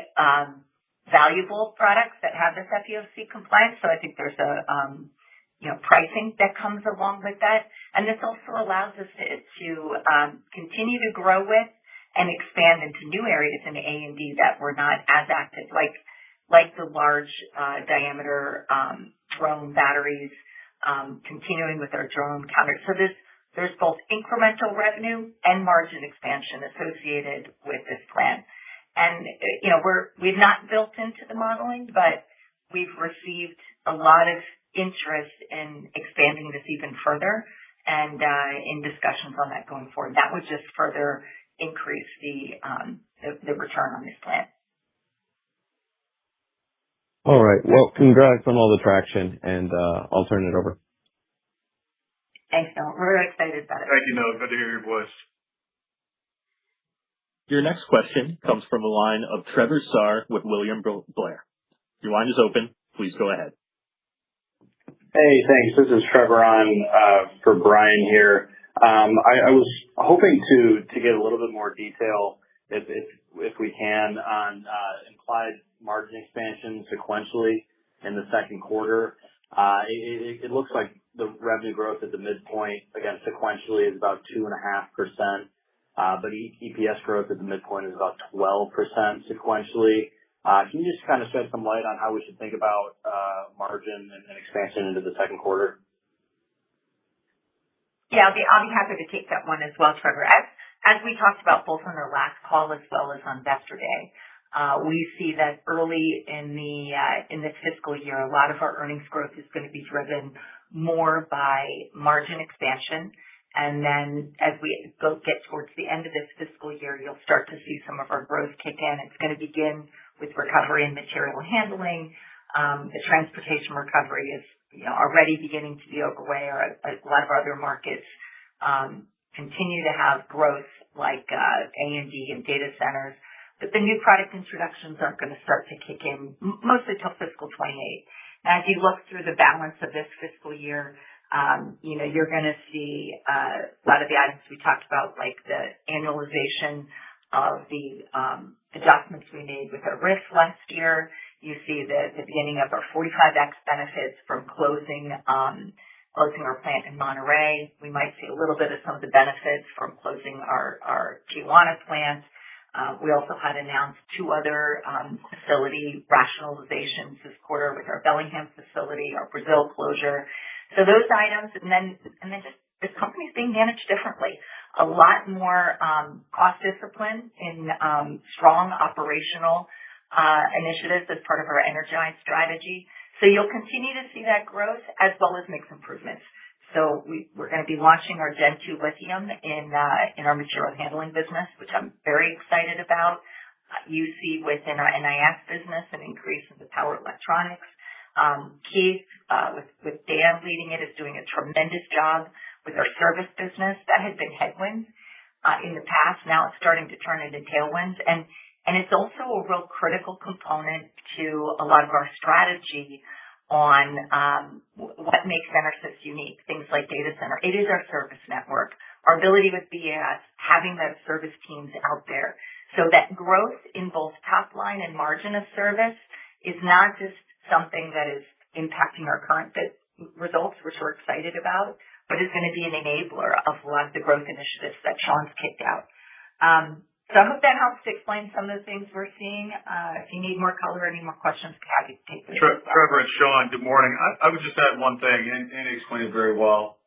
valuable products that have this FEOC compliance. So I think there's a pricing that comes along with that. And this also allows us to continue to grow with and expand into new areas in A&D that were not as active, like the large diameter drone batteries, continuing with our drone counter. So there's both incremental revenue and margin expansion associated with this plan. And, we've not built into the modeling, but we've received a lot of interest in expanding this even further and in discussions on that going forward. That would just further increase the return on this plan. All right. Well, congrats on all the traction, and I'll turn it over. Thanks, Noah. We're very excited about it. Thank you, Noah. Good to hear your voice. Your next question comes from the line of Trevor Starr with William Blair. Your line is open. Please go ahead. Hey, thanks. This is Trevor on for Brian here. I was hoping to get a little bit more detail, if we can, on implied margin expansion sequentially in the second quarter. It looks like the revenue growth at the midpoint, again, sequentially is about 2.5%, but EPS growth at the midpoint is about 12% sequentially. Can you just kind of shed some light on how we should think about margin and expansion into the second quarter? Yeah, I'll be happy to take that one as well, Trevor. As we talked about both on our last call as well as on Investor Day, we see that early in this fiscal year, a lot of our earnings growth is going to be driven more by margin expansion. And then as we get towards the end of this fiscal year, you'll start to see some of our growth kick in. It's going to begin with recovery in material handling. The transportation recovery is already beginning to be underway, or a lot of our other markets continue to have growth like A&D and data centers. But the new product introductions aren't going to start to kick in mostly till fiscal 28. Now, as you look through the balance of this fiscal year, you're going to see a lot of the items we talked about, like the annualization of the adjustments we made with our risk last year. You see the beginning of our 45X benefits from closing our plant in Monterey. We might see a little bit of some of the benefits from closing our Tijuana plant. We also had announced 2 other facility rationalizations this quarter with our Bellingham facility, our Brazil closure. So those items, and then just this company's being managed differently. A lot more cost discipline in strong operational initiatives as part of our Energize strategy. So you'll continue to see that growth as well as mix improvements. So we're going to be launching our Gen 2 lithium in our material handling business, which I'm very excited about. You see within our NIS business an increase in the power electronics. Keith, with Dan leading it, is doing a tremendous job with our service business. That had been headwinds in the past. Now it's starting to turn into tailwinds. And it's also a real critical component to a lot of our strategy on what makes EnerSys unique, things like data center. It is our service network, our ability with BAS, having those service teams out there. So that growth in both top line and margin of service is not just something that is impacting our current results, which we're excited about, but is going to be an enabler of a lot of the growth initiatives that Sean's kicked out. So I hope that helps to explain some of the things we're seeing. If you need more color or any more questions, happy to take them. Trevor and Sean, good morning. I would just add one thing, and Annie explained it very well.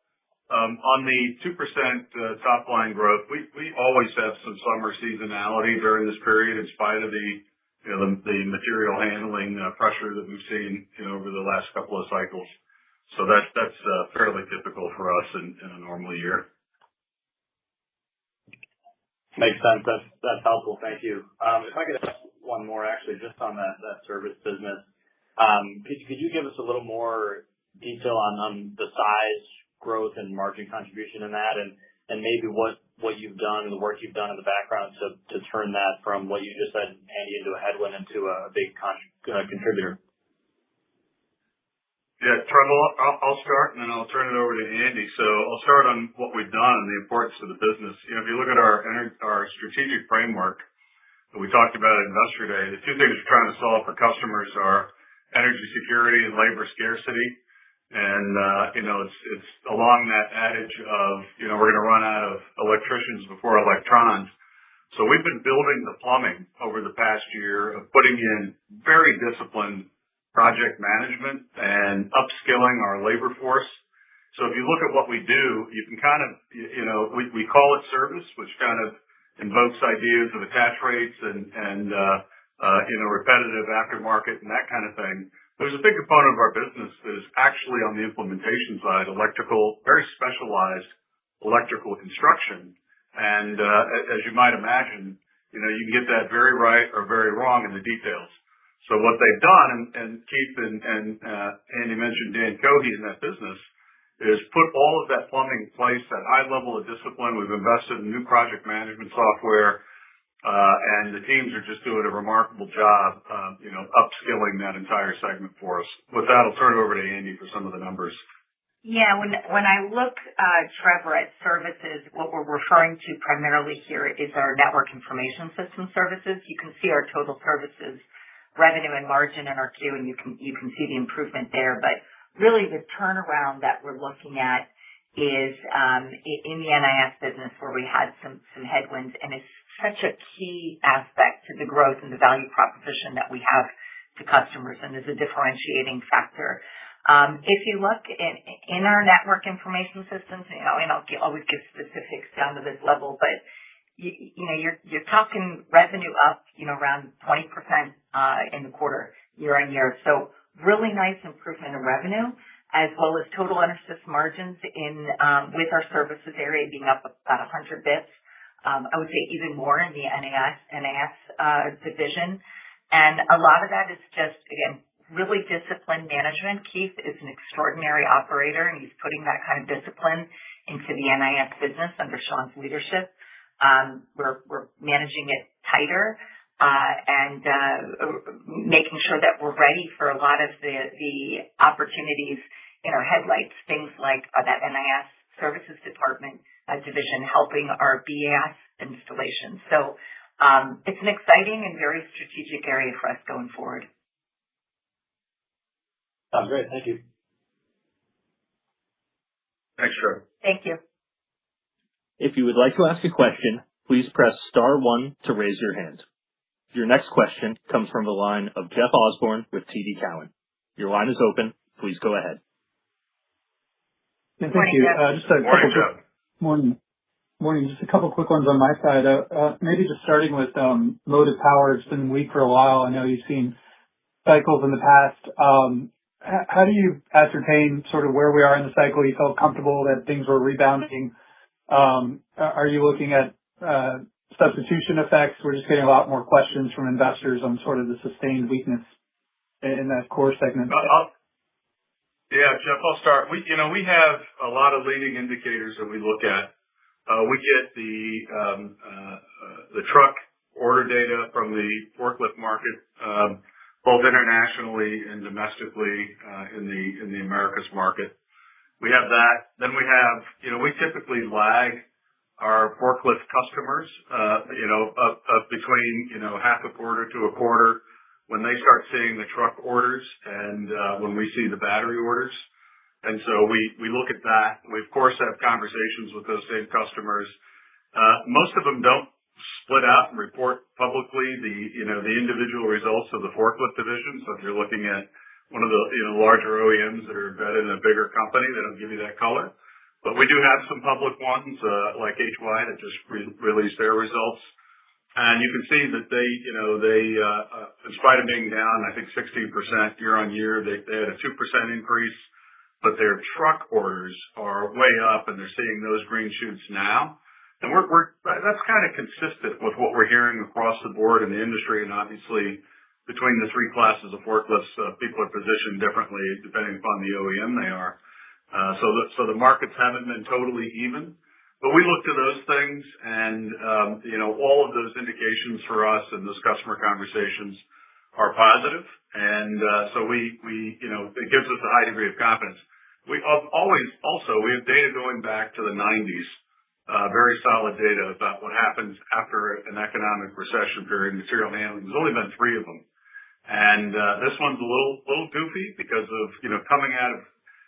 On the 2% top line growth, we always have some summer seasonality during this period in spite of the the material handling pressure that we've seen over the last couple of cycles. So that's fairly typical for us in a normal year. Makes sense. That's helpful. Thank you. If I could ask one more, actually, just on that service business. Could you give us a little more detail on the size, growth, and margin contribution in that, and maybe what you've done, the work you've done in the background to turn that from what you just said, Andy, into a headwind into a big contributor? Yeah, Trevor, I'll start and then I'll turn it over to Andy. So I'll start on what we've done and the importance to the business. If you look at our strategic framework that we talked about at Investor Day, the two things we're trying to solve for customers are energy security and labor scarcity. And, it's along that adage of, we're going to run out of electricians before electrons. So we've been building the plumbing over the past year of putting in very disciplined project management and upskilling our labor force. So if you look at what we do, you can kind of, we call it service, which kind of invokes ideas of attach rates and repetitive aftermarket and that kind of thing. There's a big component of our business that is actually on the implementation side, electrical, very specialized electrical construction. And as you might imagine, you can get that very right or very wrong in the details. So what they've done, and Keith and Andy mentioned Dan Cohey in that business, is put all of that plumbing in place, that high level of discipline. We've invested in new project management software, and the teams are just doing a remarkable job, upskilling that entire segment for us. With that, I'll turn it over to Andy for some of the numbers. Yeah, when I look, Trevor, at services, what we're referring to primarily here is our network information system services. You can see our total services revenue and margin in our Q, and you can see the improvement there. But really, the turnaround that we're looking at is in the NIS business, where we had some headwinds, and it's such a key aspect to the growth and the value proposition that we have to customers, and is a differentiating factor. If you look in our network information systems, and I'll always give specifics down to this level, but you're talking revenue up, around 20% in the quarter, year on year. So really nice improvement in revenue, as well as total EnerSys margins with our services area being up about 100 bits. I would say even more in the NAS division. And a lot of that is just, again, really disciplined management. Keith is an extraordinary operator, and he's putting that kind of discipline into the NIS business under Sean's leadership. We're managing it tighter and making sure that we're ready for a lot of the opportunities in our headlights, things like that NIS services department division helping our BAS installations. So it's an exciting and very strategic area for us going forward. Sounds great. Thank you. Thanks, Trevor. Thank you. If you would like to ask a question, please press *1 to raise your hand. Your next question comes from the line of Jeff Osborne with TD Cowen. Your line is open. Please go ahead. Yeah, thank you. Morning, Jeff. Morning. Just a couple quick ones on my side. Maybe just starting with motive power. It's been weak for a while. I know you've seen cycles in the past. How do you ascertain sort of where we are in the cycle? You felt comfortable that things were rebounding. Are you looking at substitution effects? We're just getting a lot more questions from investors on sort of the sustained weakness in that core segment. Yeah, Jeff, I'll start. We have a lot of leading indicators that we look at. We get the truck order data from the forklift market, both internationally and domestically in the Americas market. We have that. Then we have, we typically lag our forklift customers, up between, half a quarter to a quarter when they start seeing the truck orders and when we see the battery orders. And so we look at that. We, of course, have conversations with those same customers. Most of them don't split out and report publicly the individual results of the forklift division. So if you're looking at one of the larger OEMs that are embedded in a bigger company, they don't give you that color. But we do have some public ones like HY that just released their results. And you can see that they, in spite of being down, I think 16% year on year, they had a 2% increase, but their truck orders are way up, and they're seeing those green shoots now. And that's kind of consistent with what we're hearing across the board in the industry, and obviously between the three classes of forklifts, people are positioned differently depending upon the OEM they are. So the markets haven't been totally even. But we look to those things, and all of those indications for us and those customer conversations are positive, and so we it gives us a high degree of confidence. We have data going back to the 90s, very solid data about what happens after an economic recession period in material handling. There's only been 3 of them, and this one's a little goofy because of coming out of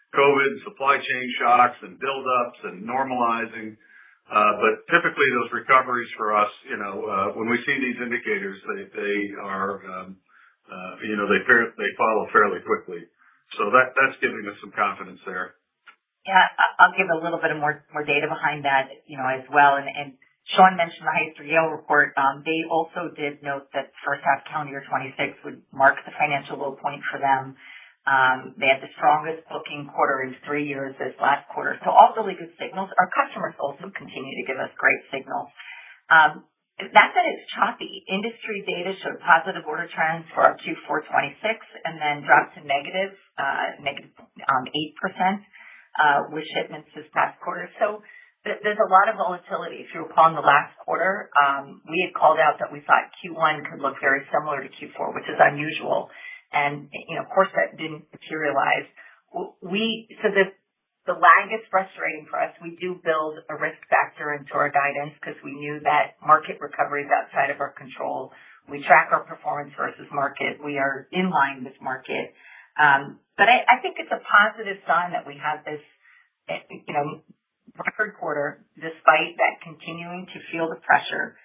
COVID, supply chain shocks and buildups and normalizing. But typically those recoveries for us, when we see these indicators, they follow fairly quickly. So that's giving us some confidence there. Yeah, I'll give a little bit of more data behind that, as well. And Sean mentioned the Hyster-Yale report. They also did note that first half calendar year 26 would mark the financial low point for them. They had the strongest booking quarter in 3 years this last quarter. So all really good signals. Our customers also continue to give us great signals. That said, it's choppy. Industry data showed positive order trends for our Q4 26 and then dropped to negative 8% with shipments this past quarter. So there's a lot of volatility. If you recall in the last quarter, we had called out that we thought Q1 could look very similar to Q4, which is unusual. And, of course, that didn't materialize. The lag is frustrating for us. We do build a risk factor into our guidance because we knew that market recovery is outside of our control. We track our performance versus market. We are in line with market. But I think it's a positive sign that we have this, record quarter, despite that continuing to feel the pressure.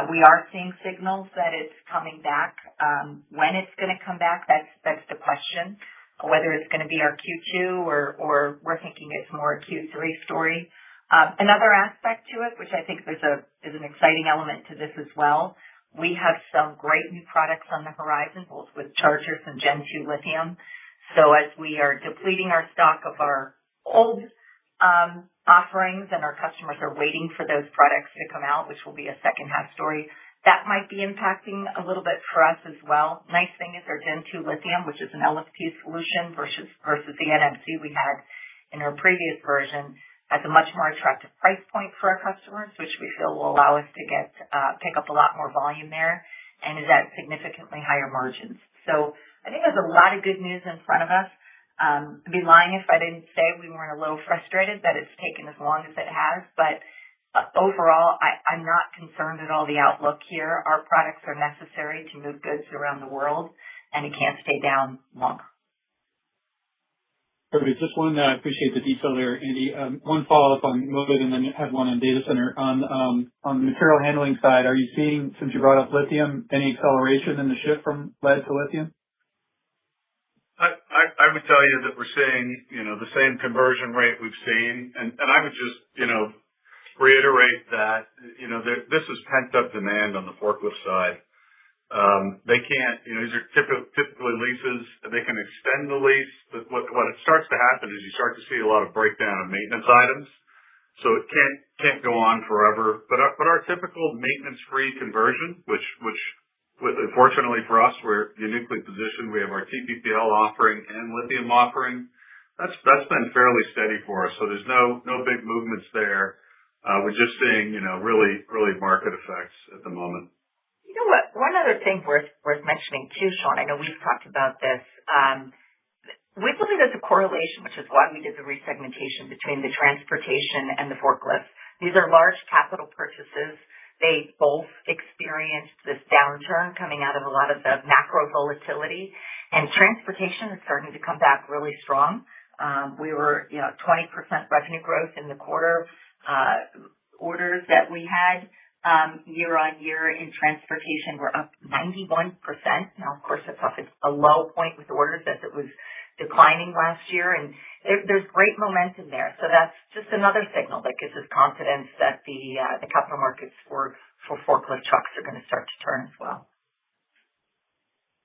We are seeing signals that it's coming back. When it's going to come back, that's the question. Whether it's going to be our Q2 or we're thinking it's more a Q3 story. Another aspect to it, which I think is an exciting element to this as well. We have some great new products on the horizon, both with chargers and Gen 2 lithium. So as we are depleting our stock of our old offerings and our customers are waiting for those products to come out, which will be a second half story, that might be impacting a little bit for us as well. Nice thing is our Gen 2 lithium, which is an LFP solution versus the NMC we had in our previous version, has a much more attractive price point for our customers, which we feel will allow us to pick up a lot more volume there and is at significantly higher margins. So I think there's a lot of good news in front of us. I'd be lying if I didn't say we weren't a little frustrated that it's taken as long as it has, but overall, I'm not concerned at all the outlook here. Our products are necessary to move goods around the world, and it can't stay down longer. Perfect. Just one, I appreciate the detail there, Andy. One follow-up on Motive and then have one on data center. On the material handling side, are you seeing, since you brought up lithium, any acceleration in the shift from lead to lithium? I would tell you that we're seeing, the same conversion rate we've seen. And I would just, reiterate that, this is pent up demand on the forklift side. They can't, these are typically leases. They can extend the lease, but what it starts to happen is you start to see a lot of breakdown of maintenance items. So it can't go on forever. But our typical maintenance-free conversion, which fortunately for us, we're uniquely positioned. We have our TPPL offering and lithium offering. That's been fairly steady for us. So there's no big movements there. We're just seeing, really market effects at the moment. You know what? One other thing worth mentioning too, Sean, I know we've talked about this. We believe there's a correlation, which is why we did the resegmentation between the transportation and the forklifts. These are large capital purchases. They both experienced this downturn coming out of a lot of the macro volatility, and transportation is starting to come back really strong. We were, 20% revenue growth in the quarter. Orders that we had year on year in transportation were up 91%. Now, of course, it's off a low point with orders as it was declining last year, and there's great momentum there. So that's just another signal that gives us confidence that the capital markets for for forklift trucks are going to start to turn as well.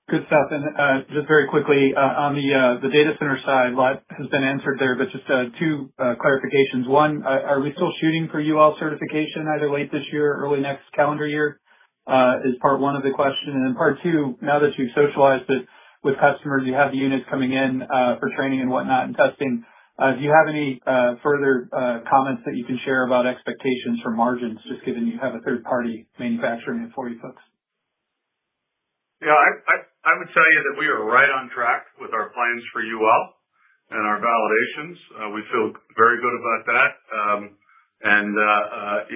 Good stuff. And just very quickly, on the data center side, a lot has been answered there, but just two clarifications. One, are we still shooting for UL certification either late this year or early next calendar year? Is part one of the question. And then part two, now that you've socialized it with customers, you have the units coming in for training and whatnot and testing. Do you have any further comments that you can share about expectations for margins, just given you have a third-party manufacturing it for you folks? Yeah, I would tell you that we are right on track with our plans for UL and our validations. We feel very good about that.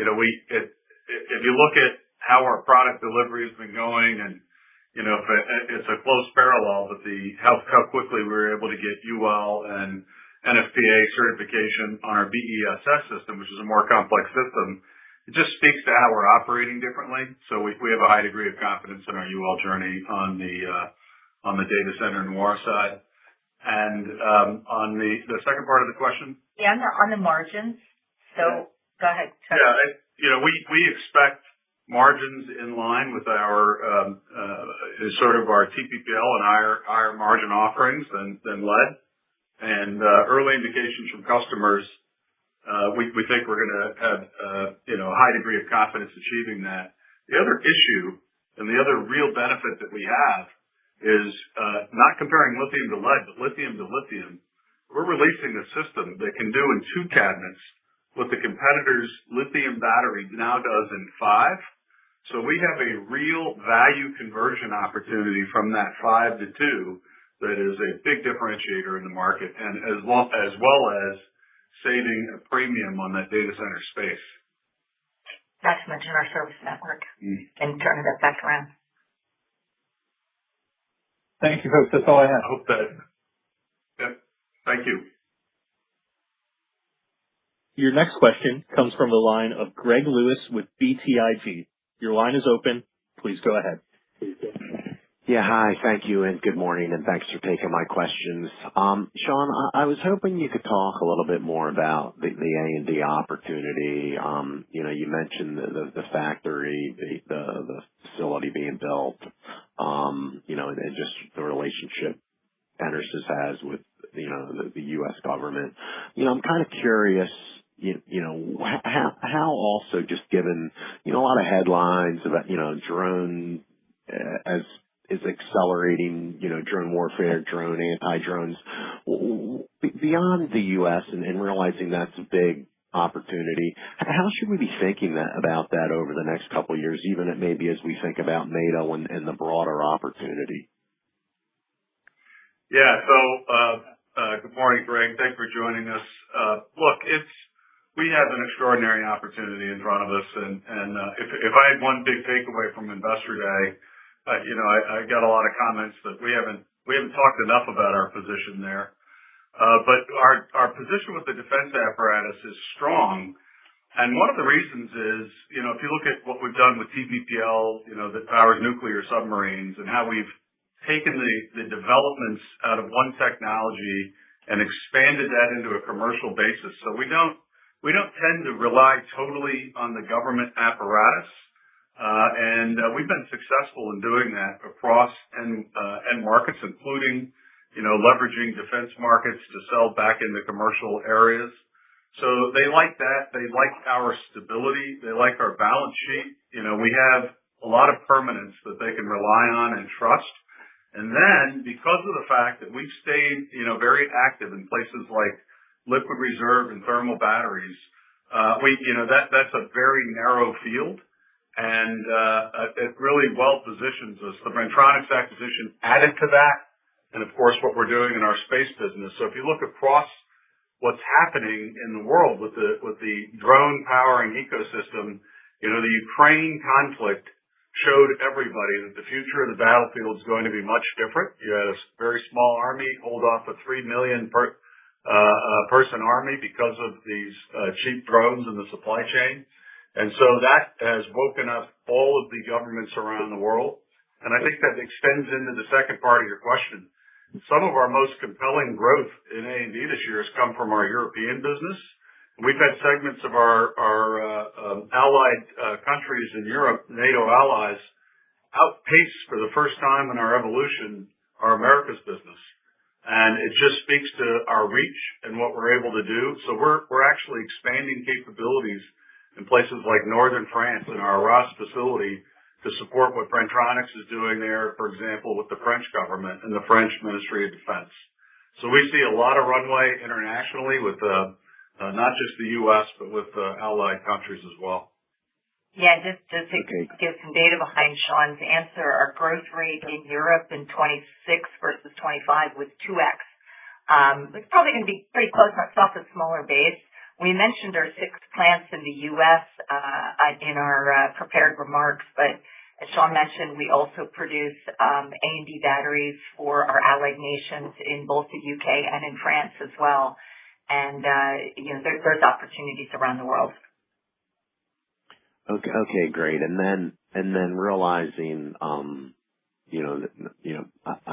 If you look at how our product delivery has been going, and it's a close parallel with how quickly we were able to get UL and NFPA certification on our BESS system, which is a more complex system. It just speaks to how we're operating differently. So we have a high degree of confidence in our UL journey on the data center and WAR side. And on the second part of the question? Yeah, on the margins. So go ahead. Yeah, we expect margins in line with our sort of our TPPL and higher margin offerings than lead. And early indications from customers, we think we're going to have a high degree of confidence achieving that. The other issue and the other real benefit that we have is not comparing lithium to lead, but lithium to lithium. We're releasing a system that can do in 2 cabinets what the competitor's lithium battery now does in 5. So we have a real value conversion opportunity from that 5 to 2 that is a big differentiator in the market, and as well as saving a premium on that data center space. Not to mention our service network and turning that back around. Thank you, folks. That's all I have. I hope that. Yep. Thank you. Your next question comes from the line of Greg Lewis with BTIG. Your line is open. Please go ahead. Yeah, hi. Thank you, and good morning, and thanks for taking my questions. Sean, I was hoping you could talk a little bit more about the A&D opportunity. You mentioned the factory, the facility being built, and just the relationship EnerSys has with, the U.S. government. I'm kind of curious, how also, just given, a lot of headlines about, drone is accelerating, drone warfare, drone anti-drones. Beyond the U.S. and realizing that's a big opportunity, how should we be thinking about that over the next couple of years, even maybe as we think about NATO and the broader opportunity? Yeah. So, good morning, Greg. Thanks for joining us. Look, we have an extraordinary opportunity in front of us, and if I had one big takeaway from Investor Day, I got a lot of comments that we haven't talked enough about our position there. But our position with the defense apparatus is strong. And one of the reasons is, if you look at what we've done with TPPL, that powers nuclear submarines, and how we've taken the developments out of one technology and expanded that into a commercial basis. So we don't tend to rely totally on the government apparatus. And we've been successful in doing that across end markets, including, leveraging defense markets to sell back into commercial areas. So they like that. They like our stability. They like our balance sheet. We have a lot of permanence that they can rely on and trust. And then, because of the fact that we've stayed, very active in places like liquid reserve and thermal batteries, that's a very narrow field. And it really well positions us. The Bren-Tronics acquisition added to that, and of course what we're doing in our space business. So if you look across what's happening in the world with the drone powering ecosystem, the Ukraine conflict showed everybody that the future of the battlefield is going to be much different. You had a very small army hold off a 3 million person army because of these cheap drones in the supply chain. And so that has woken up all of the governments around the world. And I think that extends into the second part of your question. Some of our most compelling growth in A&D this year has come from our European business, We've had segments of our allied countries in Europe, NATO allies, outpace for the first time in our evolution our Americas business. And it just speaks to our reach and what we're able to do. So we're actually expanding capabilities in places like northern France in our Arras facility to support what Bren-Tronics is doing there, for example, with the French government and the French Ministry of Defense. So we see a lot of runway internationally with not just the U.S., but with allied countries as well. Yeah, just to give some data behind Sean's answer, our growth rate in Europe in 26 versus 25 was 2x. It's probably going to be pretty close, not off a smaller base. We mentioned our 6 plants in the U.S. In our prepared remarks, but as Sean mentioned, we also produce A&D batteries for our allied nations in both the UK and in France as well. And there's opportunities around the world. Okay, great. And then realizing, I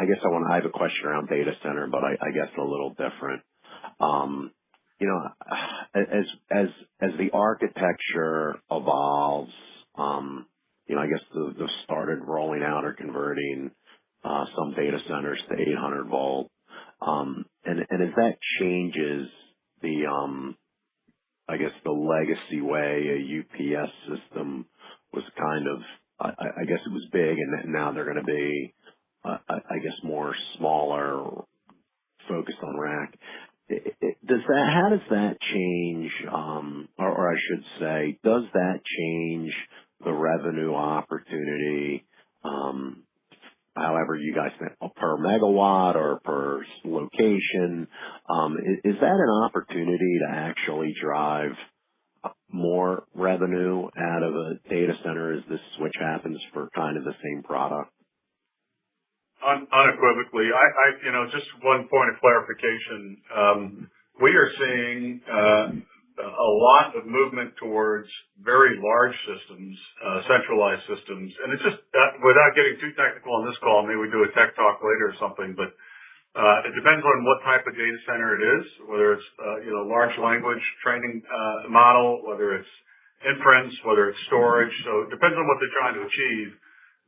guess I have a question around data center, but I guess a little different. As the architecture evolves, I guess they've started rolling out or converting some data centers to 800 volt. And as that changes the legacy way a UPS system was kind of, I guess it was big, and now they're going to be, I guess, more smaller, focused on rack. How does that change, or I should say, does that change the revenue opportunity, however you guys think, per megawatt or per location? Is that an opportunity to actually drive more revenue out of a data center as this switch happens for kind of the same product? Unequivocally. Just one point of clarification. We are seeing a lot of movement towards very large systems, centralized systems. And it's just, without getting too technical on this call, maybe we do a tech talk later or something, but it depends on what type of data center it is, whether it's, large language training model, whether it's inference, whether it's storage. So it depends on what they're trying to achieve,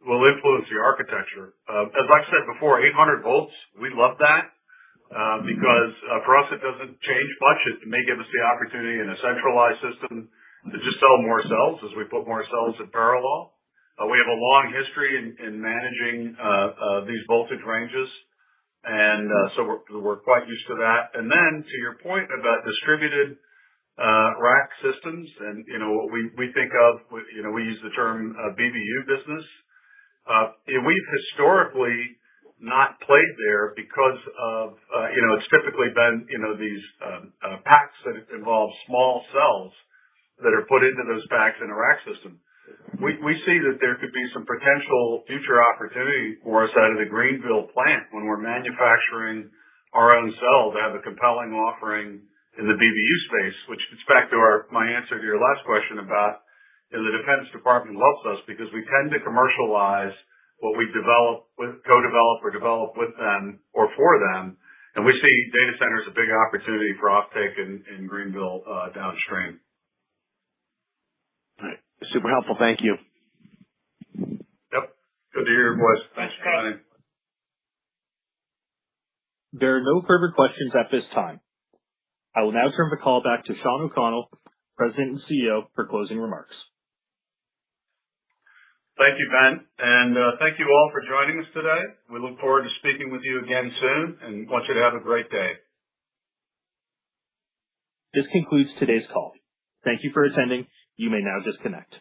will influence the architecture. As I've said before, 800 volts, we love that because for us it doesn't change much. It may give us the opportunity in a centralized system to just sell more cells as we put more cells in parallel. We have a long history in managing these voltage ranges, and so we're quite used to that. And then to your point about distributed rack systems, and what we think of, we use the term BBU business. We've historically not played there because of, it's typically been, these packs that involve small cells that are put into those packs in a rack system. We see that there could be some potential future opportunity for us out of the Greenville plant when we're manufacturing our own cell to have a compelling offering in the BBU space, which gets back to my answer to your last question about the Defense Department loves us because we tend to commercialize what we co-develop or develop with them or for them. And we see data centers a big opportunity for offtake in Greenville downstream. All right. Super helpful. Thank you. Yep. Good to hear your voice. Thanks for joining. There are no further questions at this time. I will now turn the call back to Sean O'Connell, President and CEO, for closing remarks. Thank you, Ben, and thank you all for joining us today. We look forward to speaking with you again soon and want you to have a great day. This concludes today's call. Thank you for attending. You may now disconnect.